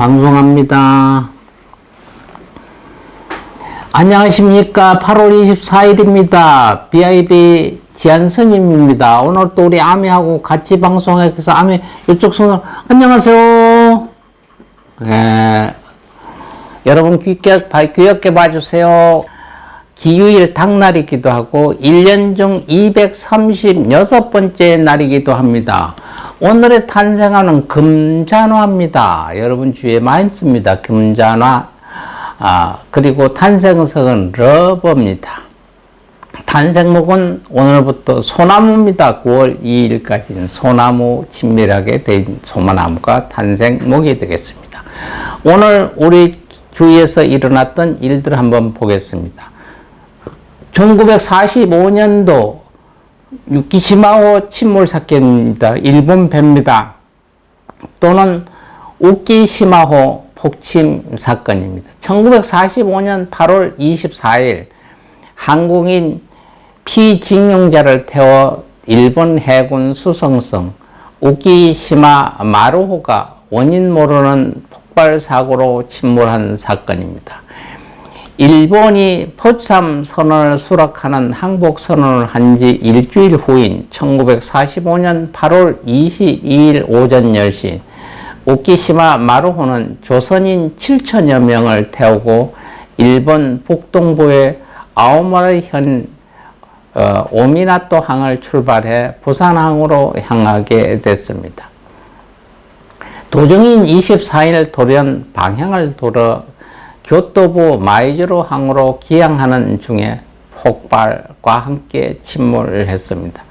방송합니다. 안녕하십니까. 8월 24일입니다. BIB 지한스님입니다. 오늘 또 우리 아미하고 같이 방송해서 아미 이쪽 손으로 안녕하세요. 여러분 귀엽게 봐주세요. 기유일 당날이기도 하고 1년 중 236번째 날이기도 합니다. 오늘의 탄생하는 금잔화입니다. 여러분 주위에 많이 씁니다. 금잔화. 그리고 탄생석은 러버입니다. 탄생목은 오늘부터 소나무입니다. 9월 2일까지는 소나무 친밀하게 된 소나무가 탄생목이 되겠습니다. 오늘 우리 주위에서 일어났던 일들을 한번 보겠습니다. 1945년도 유키시마호 침몰 사건입니다. 일본 배입니다. 또는 우키시마호 폭침 사건입니다. 1945년 8월 24일 한국인 피징용자를 태워 일본 해군 수송선 우키시마 마루호가 원인 모르는 폭발 사고로 침몰한 사건입니다. 일본이 포참 선언을 수락하는 항복 선언을 한 지 일주일 후인 1945년 8월 22일 오전 10시 우키시마 마루호는 조선인 7천여 명을 태우고 일본 북동부의 아오모리현 오미나토 항을 출발해 부산항으로 향하게 됐습니다. 도중인 24일 돌연 방향을 돌아 교토부 마이즈로 항으로 기항하는 중에 폭발과 함께 침몰을 했습니다.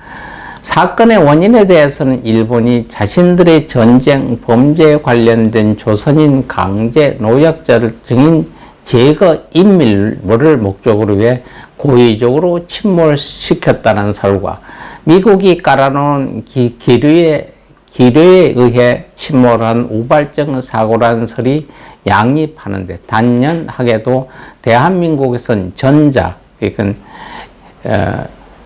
사건의 원인에 대해서는 일본이 자신들의 전쟁 범죄에 관련된 조선인 강제 노약자를 증인 제거 인멸을 목적으로 해 고의적으로 침몰시켰다는 설과 미국이 깔아놓은 기류에 의해 침몰한 우발적 사고라는 설이 양립하는데 단연하게도 대한민국에선 전자, 그러니까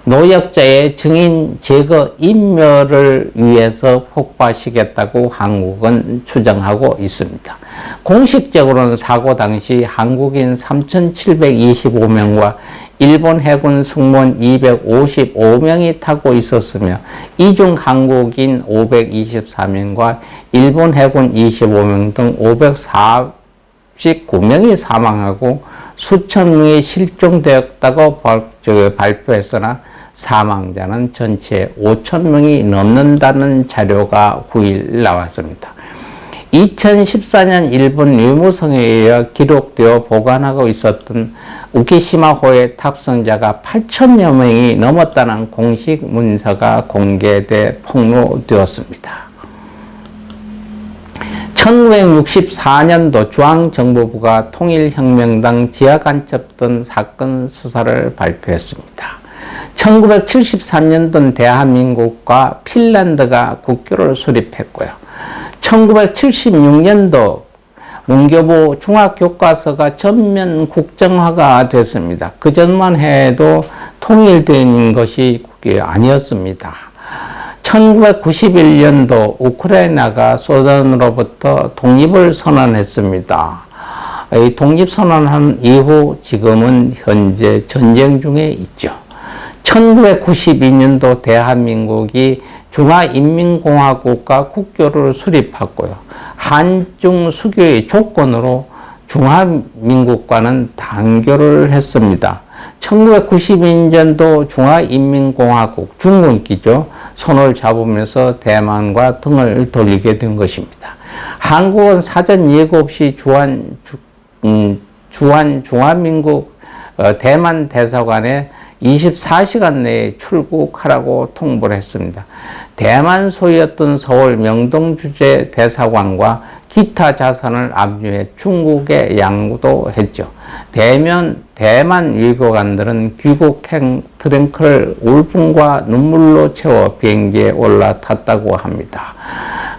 노약자의 증인 제거 인멸을 위해서 폭파시켰다고 한국은 추정하고 있습니다. 공식적으로는 사고 당시 한국인 3,725명과 일본 해군 승무원 255명이 타고 있었으며 이 중 한국인 524명과 일본 해군 25명 등 549명이 사망하고 수천 명이 실종되었다고 발표했으나 사망자는 전체 5,000명이 넘는다는 자료가 9일 나왔습니다. 2014년 일본 유무성에 의해 기록되어 보관하고 있었던 우키시마호의 탑승자가 8,000여 명이 넘었다는 공식 문서가 공개돼 폭로되었습니다. 1964년도 중앙정보부가 통일혁명당 지하간첩 등 사건 수사를 발표했습니다. 1973년도는 대한민국과 핀란드가 국교를 수립했고요. 1976년도 문교부 중학교과서가 전면 국정화가 됐습니다. 그 전만 해도 통일된 것이 아니었습니다. 1991년도 우크라이나가 소련으로부터 독립을 선언했습니다. 이 독립선언한 이후 지금은 현재 전쟁 중에 있죠. 1992년도 대한민국이 중화인민공화국과 국교를 수립했고요. 한중 수교의 조건으로 중화민국과는 단교를 했습니다. 1992년도 중화인민공화국 중국이죠. 손을 잡으면서 대만과 등을 돌리게 된 것입니다. 한국은 사전 예고 없이 주한 중화민국 대만 대사관에 24시간 내에 출국하라고 통보를 했습니다. 대만 소유였던 서울 명동주재 대사관과 기타 자산을 압류해 중국에 양도했죠. 대만 외교관들은 귀국행 트렁크를 울분과 눈물로 채워 비행기에 올라탔다고 합니다.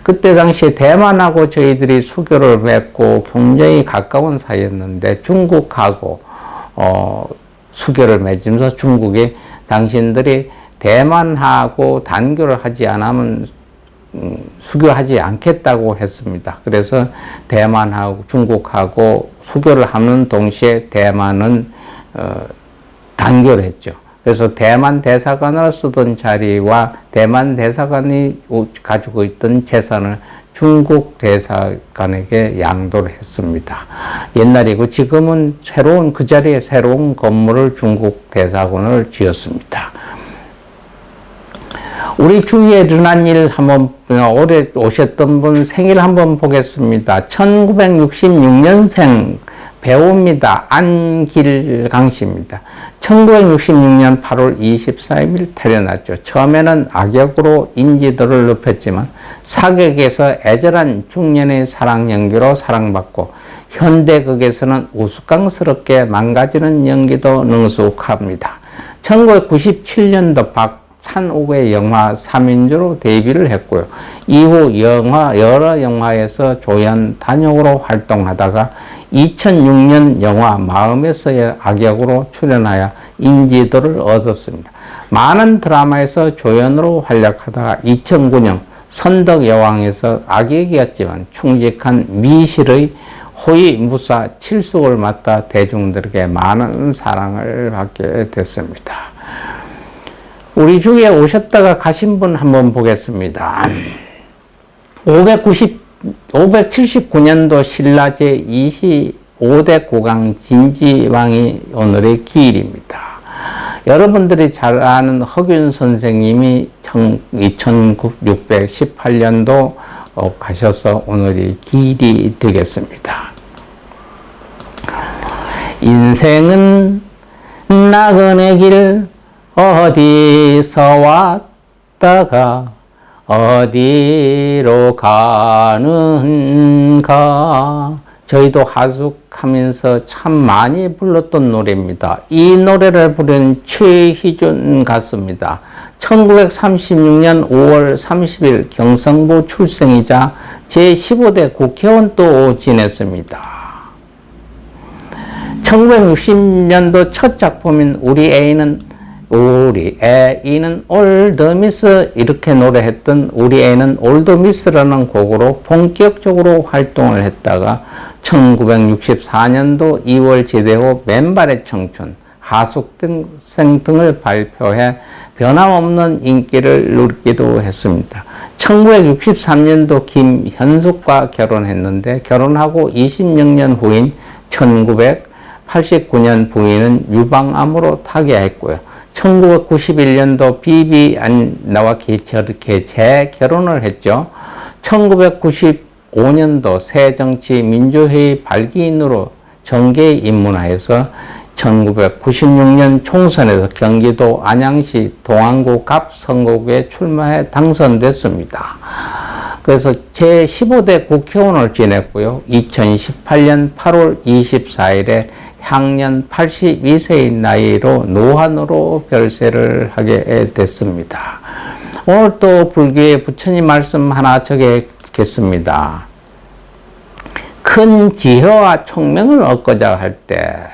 그때 당시 대만하고 저희들이 수교를 맺고 굉장히 가까운 사이였는데 중국하고 수교를 맺으면서 중국이 당신들이 대만하고 단교를 하지 않으면 수교하지 않겠다고 했습니다. 그래서 대만하고 중국하고 수교를 하는 동시에 대만은 단결했죠. 그래서 대만 대사관을 쓰던 자리와 대만 대사관이 가지고 있던 재산을 중국 대사관에게 양도를 했습니다. 옛날이고 지금은 그 자리에 새로운 건물을 중국 대사관을 지었습니다. 우리 주위에 일어난 일 한번, 올해 오셨던 분 생일 한번 보겠습니다. 1966년생 배우입니다. 안길강 씨입니다. 1966년 8월 24일 태어났죠. 처음에는 악역으로 인지도를 높였지만 사극에서 애절한 중년의 사랑 연기로 사랑받고 현대극에서는 우스꽝스럽게 망가지는 연기도 능숙합니다. 1997년도 박찬욱의 영화 3인조로 데뷔를 했고요. 이후 여러 영화에서 조연 단역으로 활동하다가 2006년 영화 마음에서의 악역으로 출연하여 인지도를 얻었습니다. 많은 드라마에서 조연으로 활약하다가 2009년 선덕여왕에서 악역이었지만 충직한 미실의 호위무사 칠숙을 맡아 대중들에게 많은 사랑을 받게 됐습니다. 우리 주위에 오셨다가 가신 분 한번 보겠습니다. 579년도 신라 제25대 국왕 진지왕이 오늘의 기일입니다. 여러분들이 잘 아는 허균 선생님이 2618년도 가셔서 오늘이 기일이 되겠습니다. 인생은 나그네 길 어디서 왔다가 어디로 가는가. 저희도 하숙하면서 참 많이 불렀던 노래입니다. 이 노래를 부른 최희준 가수입니다. 1936년 5월 30일 경성부 출생이자 제15대 국회의원도 지냈습니다. 1960년도 첫 작품인 우리 애인은 올드미스 이렇게 노래했던 우리 애는 올드미스라는 곡으로 본격적으로 활동을 했다가 1964년도 2월 제대 후 맨발의 청춘, 하숙생 등을 발표해 변함없는 인기를 누리기도 했습니다. 1963년도 김현숙과 결혼했는데 결혼하고 26년 후인 1989년 부인은 유방암으로 타계했고요. 1991년도 비비 안나와 재결혼을 했죠. 1995년도 새정치민주회의 발기인으로 정계에 입문하여서 1996년 총선에서 경기도 안양시 동안구 갑선거구에 출마해 당선됐습니다. 그래서 제15대 국회의원을 지냈고요. 2018년 8월 24일에 향년 82세의 나이로 노환으로 별세를 하게 됐습니다. 오늘 또 불교의 부처님 말씀 하나 적겠습니다. 큰 지혜와 총명을 얻고자 할 때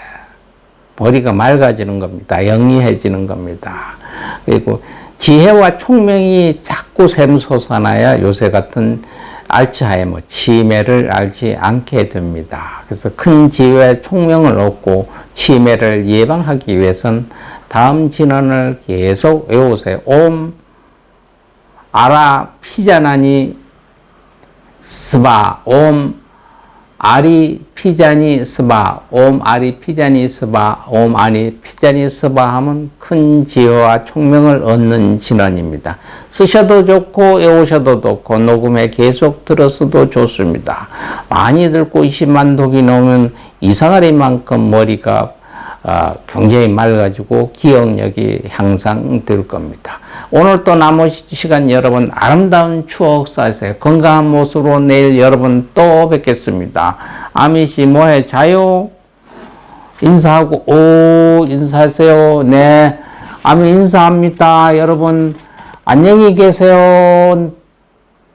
머리가 맑아지는 겁니다. 영리해지는 겁니다. 그리고 지혜와 총명이 자꾸 샘솟아나야 요새 같은 알츠하이머, 치매를 앓지 않게 됩니다. 그래서 큰 지혜와 총명을 얻고 치매를 예방하기 위해선 다음 진언을 계속 외우세요. 옴 아라 피자나니 스바, 옴 아리 피자니 스바, 옴 아리 피자니 스바, 옴 아리 피자니 스바 하면 큰 지혜와 총명을 얻는 진언입니다. 쓰셔도 좋고 외우셔도 좋고 녹음에 계속 들었어도 좋습니다. 많이 듣고 20만 독이 나오면 이상하리만큼 머리가 굉장히 맑아지고 기억력이 향상될 겁니다. 오늘 또 남은 시간 여러분 아름다운 추억 쌓으세요. 건강한 모습으로 내일 여러분 또 뵙겠습니다. 아미씨 뭐해 자요? 인사하고 인사하세요. 네, 아미 인사합니다. 여러분 안녕히 계세요.